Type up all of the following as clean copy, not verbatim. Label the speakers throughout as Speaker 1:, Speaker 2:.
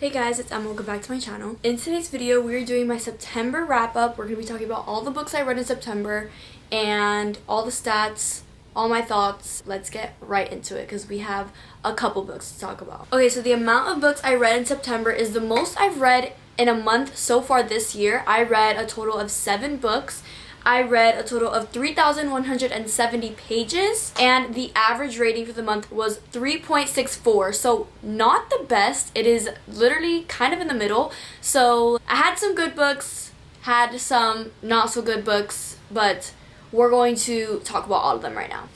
Speaker 1: Hey guys, it's Emma. Welcome back to my channel. In today's video, we're doing my September wrap-up. We're going to be talking about all the books I read in September and all the stats, all my thoughts. Let's get right into it because we have a couple books to talk about. Okay, so the amount of books I read in September is the most I've read in a month so far this year. I read a total of 7 books. I read a total of 3,170 pages, and the average rating for the month was 3.64, so not the best. It is literally kind of in the middle. So I had some good books, had some not so good books, but we're going to talk about all of them right now.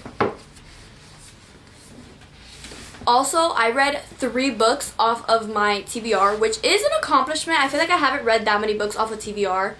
Speaker 1: Also, I read 3 books off of my TBR, which is an accomplishment. I feel like I haven't read that many books off of TBR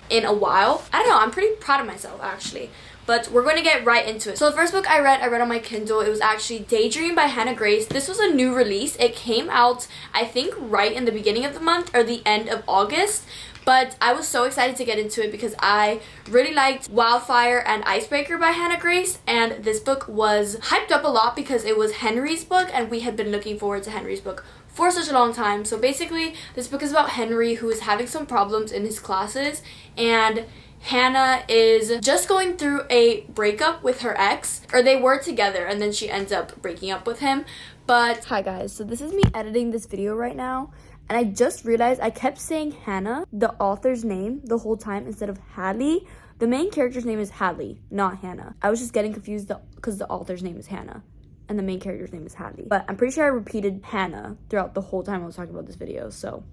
Speaker 1: in a while. I don't know, I'm pretty proud of myself actually. But we're going to get right into it. So the first book I read on my Kindle. It was actually Daydream by Hannah Grace. This was a new release. It came out, I think, right in the beginning of the month or the end of August. But I was so excited to get into it because I really liked Wildfire and Icebreaker by Hannah Grace. And this book was hyped up a lot because it was Henry's book and we had been looking forward to Henry's book for such a long time. So basically, this book is about Henry, who is having some problems in his classes, and Hannah is just going through a breakup with her ex, or they were together and then she ends up breaking up with him. But hi guys, so this is me editing this video right now, and I just realized I kept saying Hannah, the author's name, the whole time instead of Hallie. The main character's name is Hallie, not Hannah. I was just getting confused because the author's name is Hannah and the main character's name is Hallie. But I'm pretty sure I repeated Hannah throughout the whole time I was talking about this video, so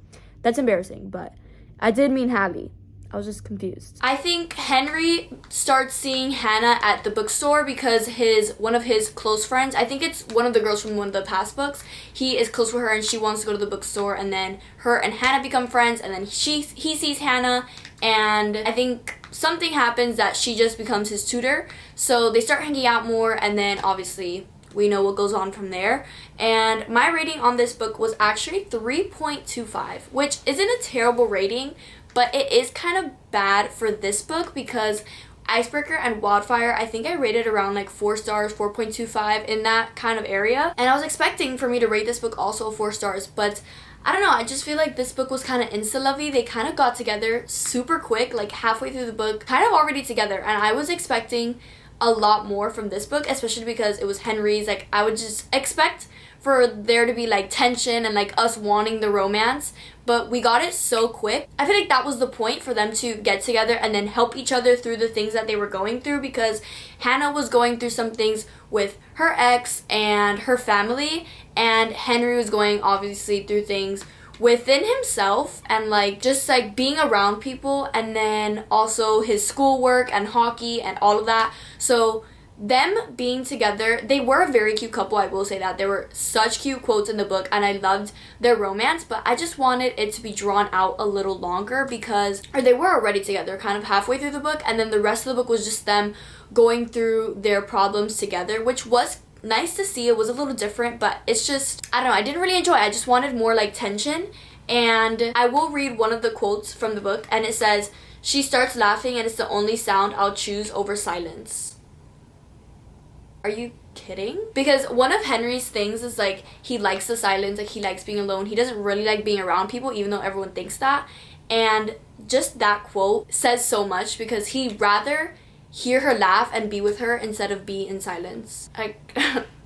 Speaker 1: that's embarrassing, but I did mean Hallie. I was just confused. I think Henry starts seeing Hannah at the bookstore because one of his close friends, I think it's one of the girls from one of the past books, he is close with her and she wants to go to the bookstore, and then her and Hannah become friends, and then he sees Hannah, and I think something happens that she just becomes his tutor. So they start hanging out more, and then obviously we know what goes on from there. And my rating on this book was actually 3.25, which isn't a terrible rating, but it is kind of bad for this book because Icebreaker and Wildfire, I think I rated around like 4 stars, 4.25, in that kind of area. And I was expecting for me to rate this book also 4 stars, but I don't know, I just feel like this book was kind of insta-lovey. They kind of got together super quick, like halfway through the book, kind of already together. And I was expecting a lot more from this book, especially because it was Henry's. Like, I would just expect for there to be like tension and like us wanting the romance, but we got it so quick. I feel like that was the point, for them to get together and then help each other through the things that they were going through, because Hannah was going through some things with her ex and her family, and Henry was going obviously through things within himself and like just like being around people, and then also his schoolwork and hockey and all of that. So them being together, they were a very cute couple, I will say that. There were such cute quotes in the book and I loved their romance, but I just wanted it to be drawn out a little longer because, or they were already together kind of halfway through the book, and then the rest of the book was just them going through their problems together, which was nice to see. It was a little different, but it's just, I don't know, I didn't really enjoy it. I just wanted more like tension. And I will read one of the quotes from the book, and it says, "She starts laughing and it's the only sound I'll choose over silence." Are you kidding? Because one of Henry's things is like he likes the silence, like he likes being alone. He doesn't really like being around people, even though everyone thinks that. And just that quote says so much, because he'd rather hear her laugh and be with her instead of be in silence. Like,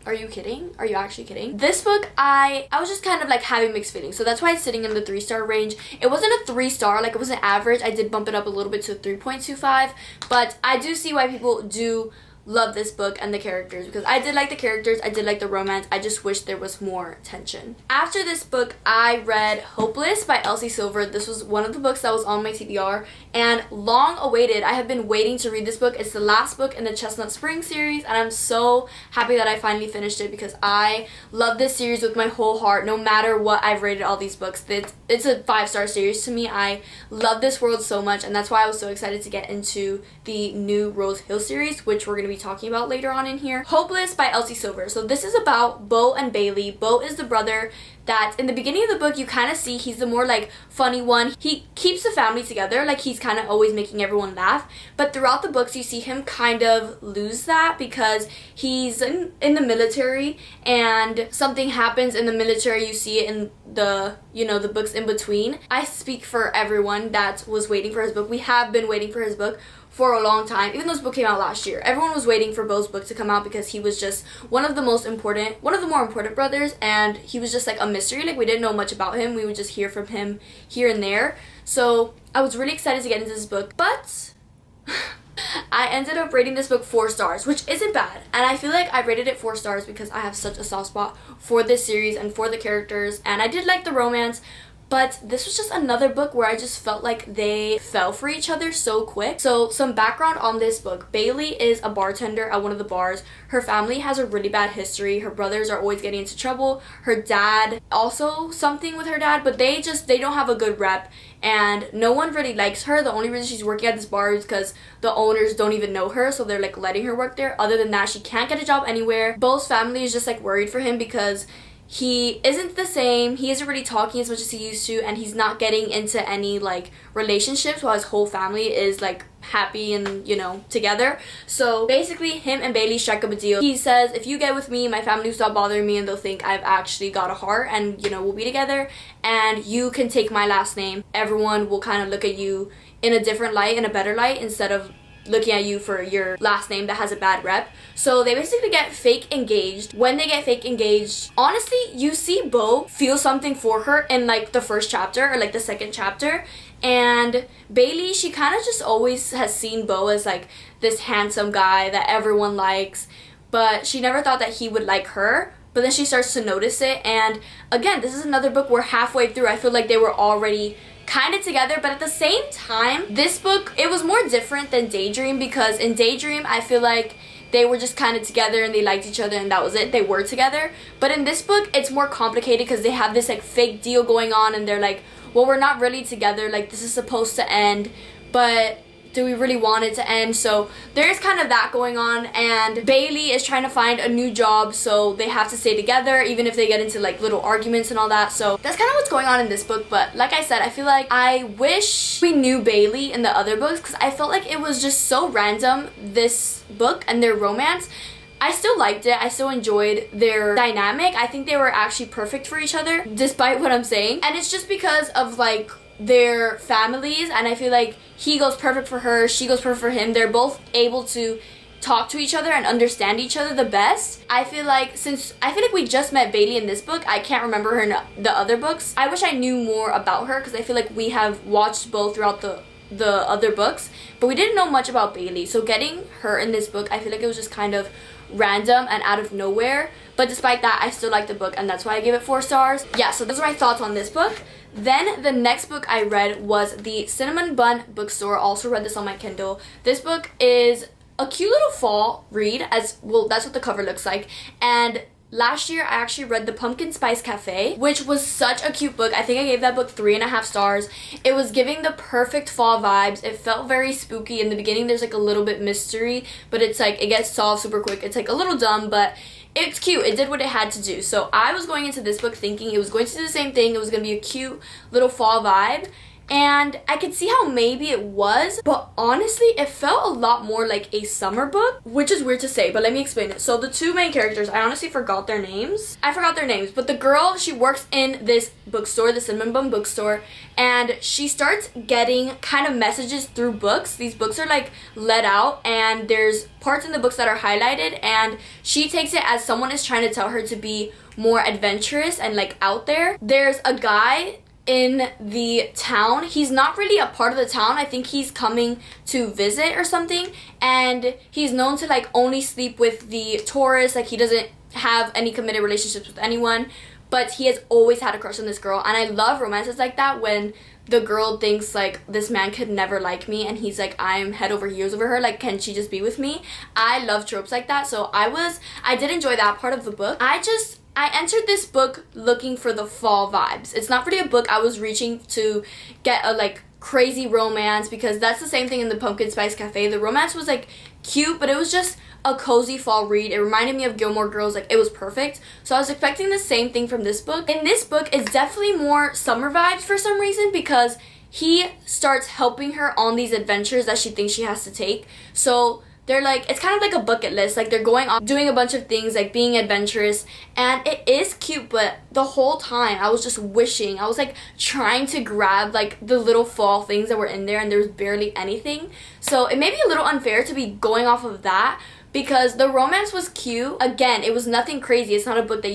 Speaker 1: are you kidding? Are you actually kidding? This book, I was just kind of like having mixed feelings. So that's why it's sitting in the 3-star range. It wasn't a 3-star, like it wasn't average. I did bump it up a little bit to 3.25. But I do see why people do love this book and the characters, because I did like the characters, I did like the romance. I just wish there was more tension. After this book, I read Hopeless by Elsie Silver. This was one of the books that was on my TBR and long awaited. I have been waiting to read this book. It's the last book in the Chestnut Spring series, and I'm so happy that I finally finished it because I love this series with my whole heart. No matter what I've rated all these books, it's a 5-star series to me. I love this world so much, and that's why I was so excited to get into the new Rose Hill series, which we're going to be talking about later on in here. Hopeless by Elsie Silver. So this is about Beau and Bailey. Beau is the brother that in the beginning of the book you kind of see he's the more like funny one. He keeps the family together, like he's kind of always making everyone laugh, but throughout the books you see him kind of lose that because he's in the military and something happens in the military. You see it in the, you know, the books in between. I speak for everyone that was waiting for his book. We have been waiting for his book for a long time. Even though this book came out last year, everyone was waiting for Beau's book to come out because he was just one of the more important brothers, and he was just like a mystery. Like we didn't know much about him. We would just hear from him here and there. So I was really excited to get into this book, but I ended up rating this book 4 stars, which isn't bad. And I feel like I rated it 4 stars because I have such a soft spot for this series and for the characters, and I did like the romance. But this was just another book where I just felt like they fell for each other so quick. So some background on this book. Bailey is a bartender at one of the bars. Her family has a really bad history. Her brothers are always getting into trouble. Her dad, also something with her dad, but they don't have a good rep. And no one really likes her. The only reason she's working at this bar is because the owners don't even know her, so they're like letting her work there. Other than that, she can't get a job anywhere. Beau's family is just like worried for him because he isn't the same. He isn't really talking as much as he used to, and he's not getting into any like relationships while his whole family is like happy and, you know, together. So basically him and Bailey strike up a deal. He says, if you get with me, my family will stop bothering me and they'll think I've actually got a heart, and, you know, we'll be together, and you can take my last name. Everyone will kind of look at you in a different light, in a better light, instead of looking at you for your last name that has a bad rep. So they basically get fake engaged. When they get fake engaged, honestly, you see Beau feel something for her in like the first chapter or like the second chapter. And Bailey, she kind of just always has seen Beau as like this handsome guy that everyone likes, but she never thought that he would like her. But then she starts to notice it, and again, this is another book where halfway through I feel like they were already kind of together, but at the same time, this book, it was more different than Daydream, because in Daydream I feel like they were just kind of together and they liked each other and that was it. They were together. But in this book, it's more complicated because they have this like fake deal going on, and they're like, well, we're not really together, like this is supposed to end, but do we really want it to end? So there's kind of that going on, and Bailey is trying to find a new job, so they have to stay together even if they get into like little arguments and all that. So that's kind of what's going on in this book. But like I said, I feel like I wish we knew Bailey in the other books, because I felt like it was just so random, this book and their romance. I still liked it. I still enjoyed their dynamic. I think they were actually perfect for each other, despite what I'm saying. And it's just because of like their families, and I feel like he goes perfect for her, she goes perfect for him. They're both able to talk to each other and understand each other the best. I feel like we just met Bailey in this book, I can't remember her in the other books. I wish I knew more about her, because I feel like we have watched both throughout the other books, but we didn't know much about Bailey. So getting her in this book, I feel like it was just kind of random and out of nowhere. But despite that, I still like the book, and that's why I give it 4 stars. Yeah, so those are my thoughts on this book. Then the next book I read was The Cinnamon Bun Bookstore. Also read this on my Kindle. This book is a cute little fall read, as well, that's what the cover looks like. And last year I actually read The Pumpkin Spice Cafe, which was such a cute book. I think I gave that book 3.5 stars. It was giving the perfect fall vibes. It felt very spooky. In the beginning there's like a little bit mystery, but it's like it gets solved super quick. It's like a little dumb, but it's cute. It did what it had to do. So I was going into this book thinking it was going to do the same thing. It was going to be a cute little fall vibe. And I could see how maybe it was, but honestly, it felt a lot more like a summer book, which is weird to say, but let me explain it. So the 2 main characters, I honestly forgot their names. But the girl, she works in this bookstore, the Cinnamon Bun Bookstore, and she starts getting kind of messages through books. These books are like let out, and there's parts in the books that are highlighted, and she takes it as someone is trying to tell her to be more adventurous and like out there. There's a guy in the town. He's not really a part of the town. I think he's coming to visit or something, and he's known to like only sleep with the tourists. Like he doesn't have any committed relationships with anyone, but he has always had a crush on this girl. And I love romances like that, when the girl thinks like this man could never like me, and he's like, I'm head over heels over her, like can she just be with me? I love tropes like that. So I did enjoy that part of the book. I entered this book looking for the fall vibes. It's not really a book I was reaching to get a like crazy romance, because that's the same thing in The Pumpkin Spice Cafe. The romance was like cute, but it was just a cozy fall read. It reminded me of Gilmore Girls. Like, it was perfect. So I was expecting the same thing from this book. In this book, it's definitely more summer vibes for some reason, because he starts helping her on these adventures that she thinks she has to take. So they're like, it's kind of like a bucket list. Like, they're going on doing a bunch of things, like being adventurous, and it is cute, but the whole time I was just wishing, I was like trying to grab like the little fall things that were in there, and there was barely anything. So it may be a little unfair to be going off of that, because the romance was cute. Again, it was nothing crazy. It's not a book that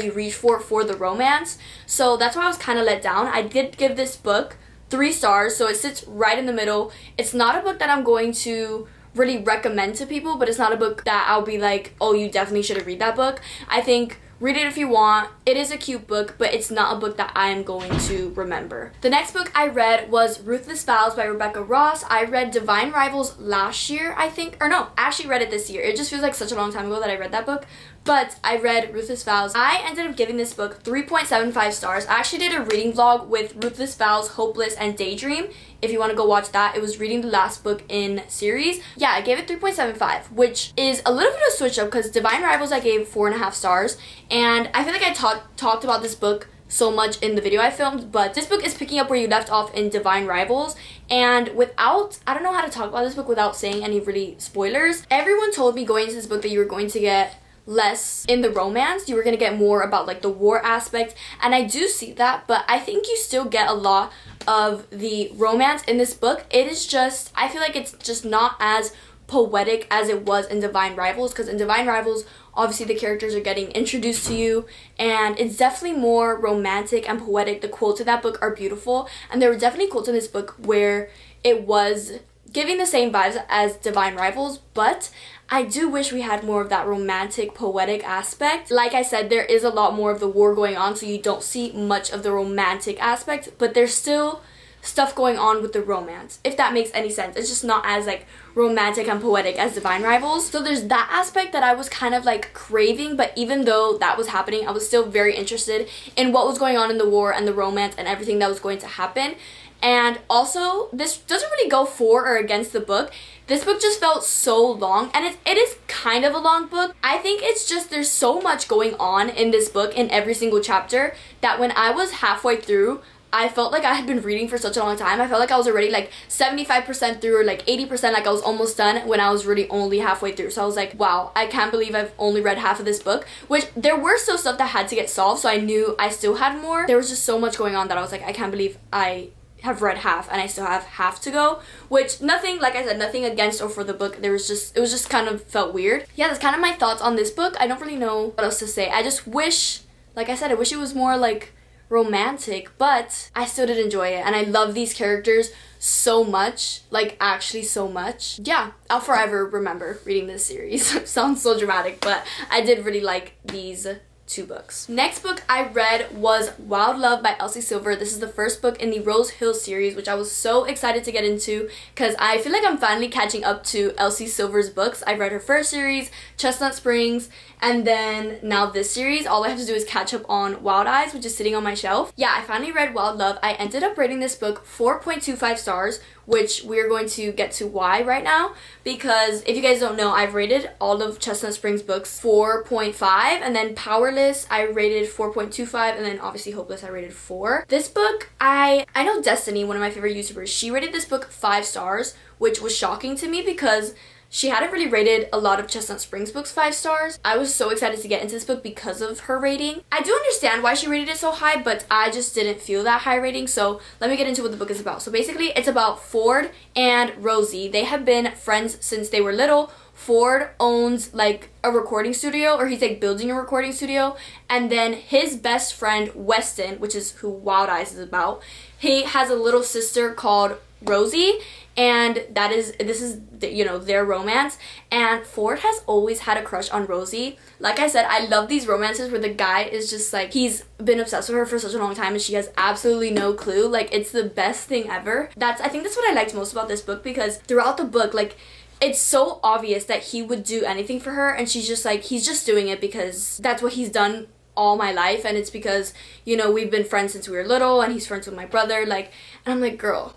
Speaker 1: you reach for the romance. So that's why I was kind of let down. I did give this book 3 stars, so it sits right in the middle. It's not a book that I'm going to really recommend to people, but it's not a book that I'll be like, oh, you definitely should read that book. I think read it if you want. It is a cute book, but it's not a book that I am going to remember. The next book I read was Ruthless Vows by Rebecca Ross. I read Divine Rivals last year, I think. Or no, I actually read it this year. It just feels like such a long time ago that I read that book. But I read Ruthless Vows. I ended up giving this book 3.75 stars. I actually did a reading vlog with Ruthless Vows, Hopeless, and Daydream. If you want to go watch that, it was reading the last book in series. Yeah, I gave it 3.75, which is a little bit of a switch up, because Divine Rivals I gave 4.5 stars. And I feel like I talked about this book so much in the video I filmed, but this book is picking up where you left off in Divine Rivals. And I don't know how to talk about this book without saying any really spoilers. Everyone told me going into this book that you were going to get less in the romance, you were going to get more about like the war aspect, and I do see that, but I think you still get a lot of the romance in this book. It is just, I feel like it's just not as poetic as it was in Divine Rivals, because in Divine Rivals, obviously the characters are getting introduced to you, and it's definitely more romantic and poetic. The quotes in that book are beautiful, and there were definitely quotes in this book where it was giving the same vibes as Divine Rivals, but I do wish we had more of that romantic, poetic aspect. Like I said, there is a lot more of the war going on, so you don't see much of the romantic aspect, but there's still stuff going on with the romance, if that makes any sense. It's just not as like romantic and poetic as Divine Rivals. So there's that aspect that I was kind of like craving, but even though that was happening, I was still very interested in what was going on in the war and the romance and everything that was going to happen. And also, this doesn't really go for or against the book. This book just felt so long, and it is kind of a long book. I think it's just there's so much going on in this book in every single chapter that when I was halfway through, I felt like I had been reading for such a long time. I felt like I was already like 75% through, or like 80%, like I was almost done, when I was really only halfway through. So I was like, wow, I can't believe I've only read half of this book, which there were still stuff that had to get solved, so I knew I still had more. There was just so much going on that I was like, I can't believe I have read half and I still have half to go, which nothing, like I said, nothing against or for the book. It was just kind of felt weird. Yeah, that's kind of my thoughts on this book. I don't really know what else to say. I just wish, like I said, I wish it was more like romantic, but I still did enjoy it, and I love these characters so much, like actually so much. Yeah, I'll forever remember reading this series. Sounds so dramatic, but I did really like these 2 books. Next book I read was Wild Love by Elsie Silver. This is the first book in the Rose Hill series, which I was so excited to get into because I feel like I'm finally catching up to Elsie Silver's books. I've read her first series, Chestnut Springs, and then now this series. All I have to do is catch up on Wild Eyes, which is sitting on my shelf. Yeah, I finally read Wild Love. I ended up rating this book 4.25 stars, which we're going to get to why right now, because if you guys don't know, I've rated all of Chestnut Springs books 4.5, and then Powerless I rated 4.25, and then obviously Hopeless I rated 4. This book, I know Destiny, one of my favorite YouTubers, she rated this book 5 stars, which was shocking to me because she hadn't really rated a lot of Chestnut Springs books 5 stars. I was so excited to get into this book because of her rating. I do understand why she rated it so high, but I just didn't feel that high rating, so let me get into what the book is about. So basically, it's about Ford and Rosie. They have been friends since they were little. Ford owns like a recording studio, or he's like building a recording studio, and then his best friend Weston, which is who Wild Eyes is about, he has a little sister called Rosie, and this is their romance. And Ford has always had a crush on Rosie. Like I said, I love these romances where the guy is just like, he's been obsessed with her for such a long time and she has absolutely no clue. Like, it's the best thing ever. I think that's what I liked most about this book, because throughout the book, like, it's so obvious that he would do anything for her, and she's just like, he's just doing it because that's what he's done all my life, and it's because, we've been friends since we were little, and he's friends with my brother, like, and I'm like, girl,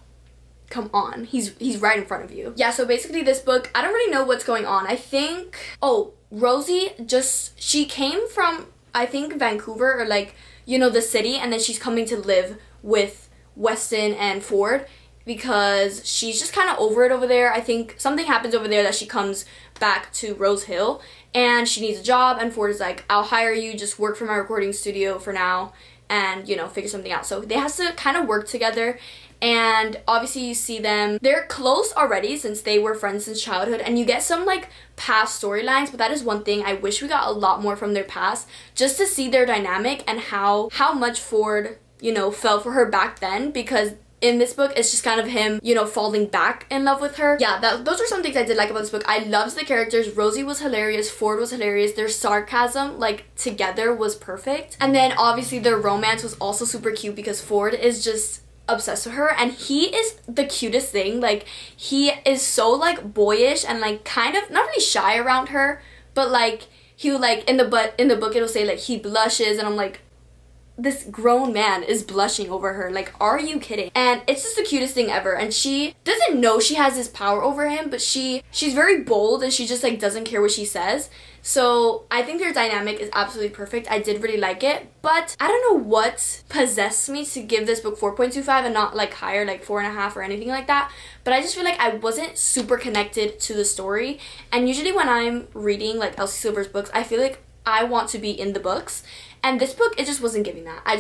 Speaker 1: come on, he's right in front of you. Yeah, so basically this book, I don't really know what's going on. I think, Rosie she came from, I think, Vancouver, or like, you know, the city, and then she's coming to live with Weston and Ford because she's just kind of over it over there. I think something happens over there that she comes back to Rose Hill and she needs a job, and Ford is like, I'll hire you, just work for my recording studio for now and, you know, figure something out. So they have to kind of work together, and obviously you see them, they're close already since they were friends since childhood, and you get some like past storylines, but that is one thing I wish we got a lot more from their past, just to see their dynamic and how much Ford, you know, fell for her back then, because in this book, it's just kind of him, you know, falling back in love with her. Yeah, those are some things I did like about this book. I loved the characters. Rosie was hilarious. Ford was hilarious. Their sarcasm, like, together was perfect. And then, obviously, their romance was also super cute because Ford is just obsessed with her, and he is the cutest thing. Like, he is so, like, boyish and, like, kind of, not really shy around her, but, like, he would, like, in the book, it'll say, like, he blushes, and I'm like, this grown man is blushing over her. Like, are you kidding? And it's just the cutest thing ever. And she doesn't know she has this power over him, but she's very bold, and she just, like, doesn't care what she says. So I think their dynamic is absolutely perfect. I did really like it, but I don't know what possessed me to give this book 4.25 and not, like, higher, like 4.5 or anything like that. But I just feel like I wasn't super connected to the story. And usually when I'm reading, like, Elsie Silver's books, I feel like I want to be in the books. And this book, it just wasn't giving that. I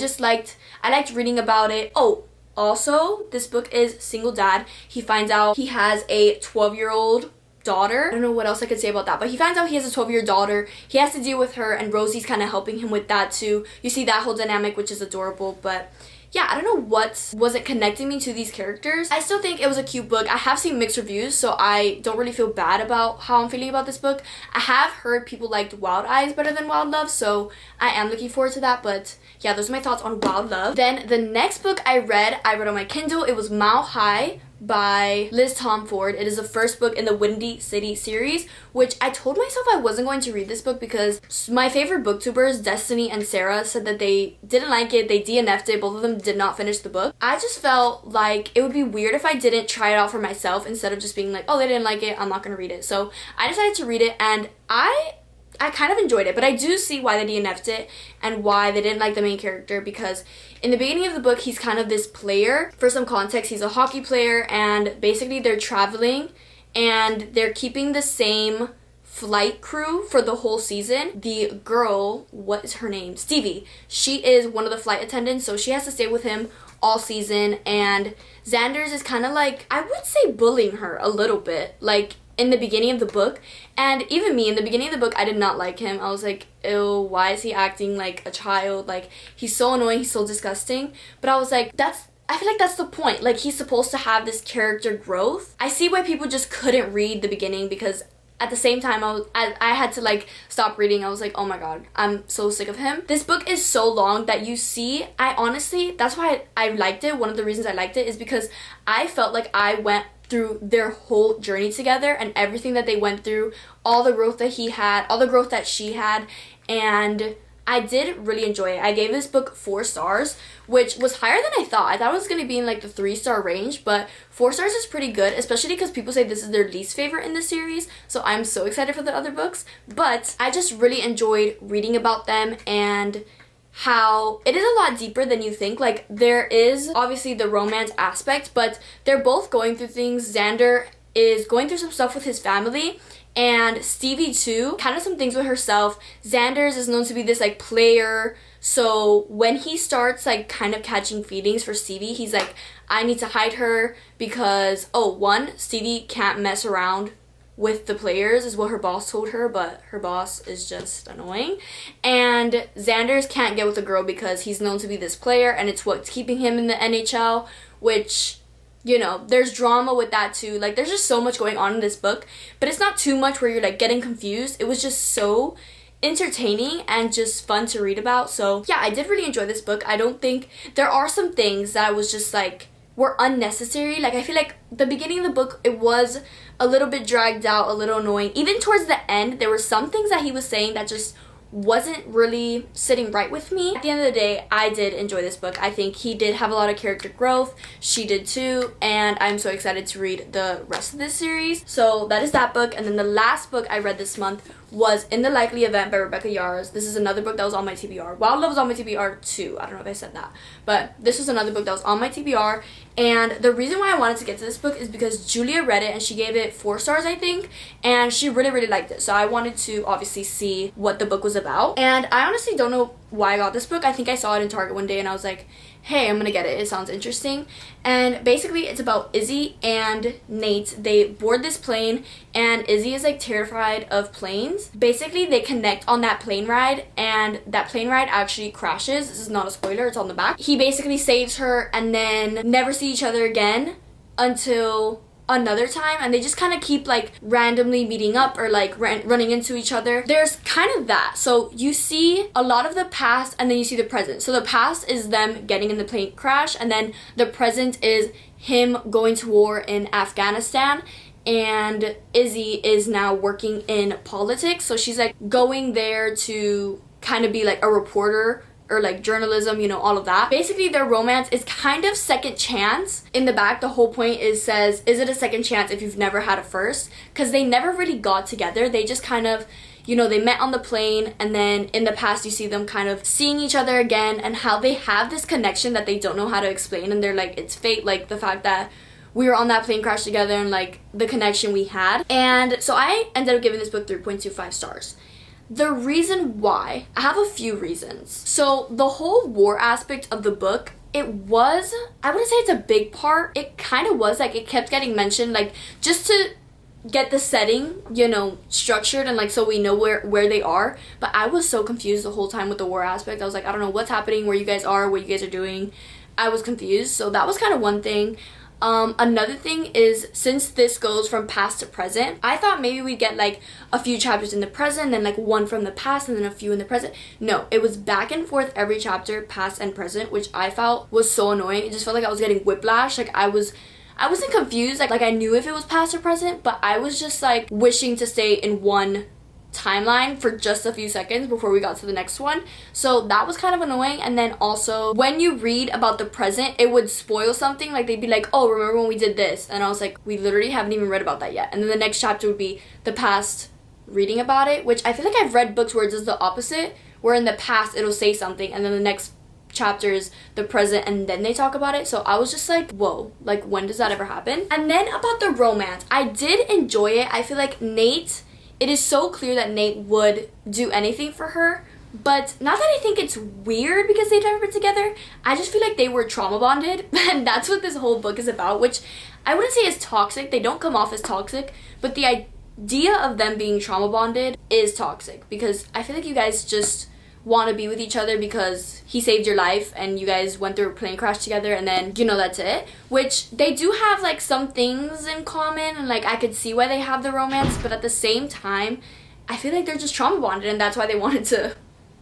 Speaker 1: liked reading about it. Oh, also, this book is single dad. He finds out he has a 12-year-old daughter. I don't know what else I could say about that, but he finds out he has a 12-year daughter. He has to deal with her, and Rosie's kind of helping him with that too. You see that whole dynamic, which is adorable, but yeah, I don't know what wasn't connecting me to these characters. I still think it was a cute book. I have seen mixed reviews, so I don't really feel bad about how I'm feeling about this book. I have heard people liked Wild Eyes better than Wild Love, so I am looking forward to that. But yeah, those are my thoughts on Wild Love. Then the next book I read on my Kindle. It was Mile High by Liz Tomford. It is the first book in the Windy City series, which I told myself I wasn't going to read this book because my favorite booktubers, Destiny and Sarah, said that they didn't like it. They DNF'd it. Both of them did not finish the book. I just felt like it would be weird if I didn't try it out for myself instead of just being like, oh, they didn't like it, I'm not gonna read it. So I decided to read it, and I kind of enjoyed it, but I do see why they DNF'd it and why they didn't like the main character, because in the beginning of the book, he's kind of this player. For some context, he's a hockey player, and basically they're traveling and they're keeping the same flight crew for the whole season. The girl, what is her name? Stevie. She is one of the flight attendants, so she has to stay with him all season, and Xander's is kind of like, I would say, bullying her a little bit, like, in the beginning of the book. And even me, in the beginning of the book, I did not like him. I was like, ew, why is he acting like a child? Like, he's so annoying, he's so disgusting. But I was like, I feel like that's the point. Like, he's supposed to have this character growth. I see why people just couldn't read the beginning, because at the same time, I had to, like, stop reading. I was like, oh my god, I'm so sick of him. This book is so long that you see, I honestly, that's why I liked it. One of the reasons I liked it is because I felt like I went through their whole journey together, and everything that they went through, all the growth that he had, all the growth that she had, and I did really enjoy it. I gave this book 4 stars, which was higher than I thought. I thought it was going to be in, like, the 3-star range, but 4 stars is pretty good, especially because people say this is their least favorite in the series, so I'm so excited for the other books. But I just really enjoyed reading about them, and how it is a lot deeper than you think. Like, there is obviously the romance aspect, but they're both going through things. Xander is going through some stuff with his family, and Stevie too, kind of some things with herself. Xander's is known to be this, like, player, so when he starts, like, kind of catching feelings for Stevie, he's like, I need to hide her because, Stevie can't mess around with the players, is what her boss told her, but her boss is just annoying. And Xander's can't get with a girl because he's known to be this player, and it's what's keeping him in the NHL, which, you know, there's drama with that too. Like, there's just so much going on in this book, but it's not too much where you're, like, getting confused. It was just so entertaining and just fun to read about. So yeah, I did really enjoy this book. I don't think, there are some things that I was just like, were unnecessary. Like, I feel like the beginning of the book, it was a little bit dragged out, a little annoying. Even towards the end, there were some things that he was saying that just wasn't really sitting right with me. At the end of the day, I did enjoy this book. I think he did have a lot of character growth. She did too, and I'm so excited to read the rest of this series. So that is that book. And then the last book I read this month was In the Likely Event by Rebecca Yarros. This is another book that was on my TBR. Wild Love was on my TBR too. I don't know if I said that. But this was another book that was on my TBR. And the reason why I wanted to get to this book is because Julia read it and she gave it 4 stars, I think. And she really, really liked it. So I wanted to obviously see what the book was about. And I honestly don't know why I got this book. I think I saw it in Target one day and I was like, hey, I'm gonna get it. It sounds interesting. And basically it's about Izzy and Nate. They board this plane and Izzy is like terrified of planes. Basically they connect on that plane ride and that plane ride actually crashes. This is not a spoiler, it's on the back. He basically saves her and then never see each other again until another time, and they just kind of keep like randomly meeting up or like running into each other. There's kind of that. So you see a lot of the past and then you see the present. So the past is them getting in the plane crash, and then the present is him going to war in Afghanistan, and Izzy is now working in politics. So she's like going there to kind of be like a reporter or like journalism, you know, all of that. Basically their romance is kind of second chance. In the back the whole point says, is it a second chance if you've never had a first? Because they never really got together. They just kind of, you know, they met on the plane, and then in the past you see them kind of seeing each other again and how they have this connection that they don't know how to explain, and they're like, it's fate, like the fact that we were on that plane crash together and like the connection we had. And so I ended up giving this book 3.25 stars. The reason why, I have a few reasons. So the whole war aspect of the book, it was, I wouldn't say it's a big part. It kind of was, like it kept getting mentioned, like just to get the setting, you know, structured and like so we know where they are. But I was so confused the whole time with the war aspect. I was like, I don't know what's happening, where you guys are, what you guys are doing. I was confused. So that was kind of one thing. Another thing is, since this goes from past to present, I thought maybe we'd get like a few chapters in the present, then like one from the past, and then a few in the present. No, it was back and forth every chapter, past and present, which I felt was so annoying. It just felt like I was getting whiplash. Like I wasn't confused, like I knew if it was past or present, but I was just like wishing to stay in one timeline for just a few seconds before we got to the next one. So that was kind of annoying. And then also when you read about the present, it would spoil something. Like they'd be like, oh, remember when we did this? And I was like, we literally haven't even read about that yet. And then the next chapter would be the past reading about it, which I feel like I've read books where it does the opposite, where in the past it'll say something and then the next chapter is the present and then they talk about it. So I was just like, whoa, like when does that ever happen? And then about the romance, I did enjoy it. I feel like Nate, it is so clear that Nate would do anything for her, but not that I think it's weird because they've never been together. I just feel like they were trauma bonded, and that's what this whole book is about, which I wouldn't say is toxic. They don't come off as toxic, but the idea of them being trauma bonded is toxic, because I feel like you guys just want to be with each other because he saved your life and you guys went through a plane crash together, and then, you know, that's it. Which they do have like some things in common, and like I could see why they have the romance, but at the same time I feel like they're just trauma bonded, and that's why they wanted to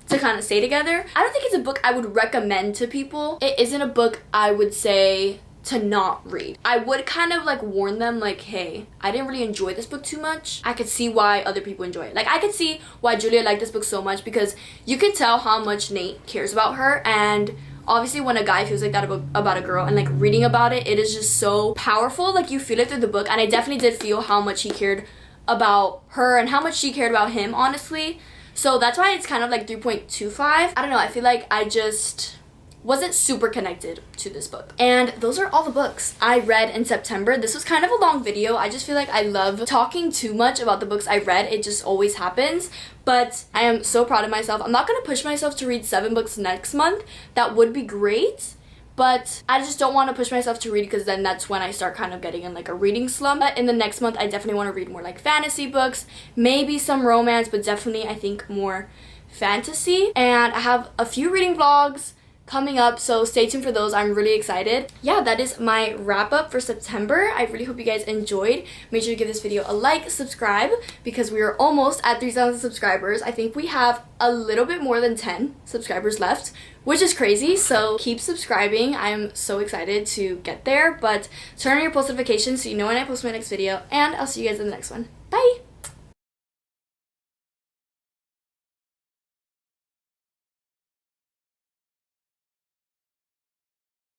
Speaker 1: kind of stay together. I don't think it's a book I would recommend to people. It isn't a book I would say to not read. I would kind of like warn them like, hey, I didn't really enjoy this book too much. I could see why other people enjoy it. Like I could see why Julia liked this book so much, because you can tell how much Nate cares about her, and obviously when a guy feels like that about a girl, and like reading about it, it is just so powerful. Like you feel it through the book, and I definitely did feel how much he cared about her and how much she cared about him, honestly. So that's why it's kind of like 3.25. I don't know, I feel like I just wasn't super connected to this book. And those are all the books I read in September. This was kind of a long video. I just feel like I love talking too much about the books I read. It just always happens. But I am so proud of myself. I'm not gonna push myself to read 7 books next month. That would be great, but I just don't want to push myself to read, because then that's when I start kind of getting in like a reading slump. But in the next month, I definitely want to read more like fantasy books, maybe some romance, but definitely I think more fantasy. And I have a few reading vlogs coming up, so stay tuned for those. I'm really excited. Yeah, that is my wrap up for September. I really hope you guys enjoyed. Make sure to give this video a like, subscribe, because we are almost at 3,000 subscribers. I think we have a little bit more than 10 subscribers left, which is crazy, so keep subscribing. I'm so excited to get there, but turn on your post notifications so you know when I post my next video, and I'll see you guys in the next one. Bye!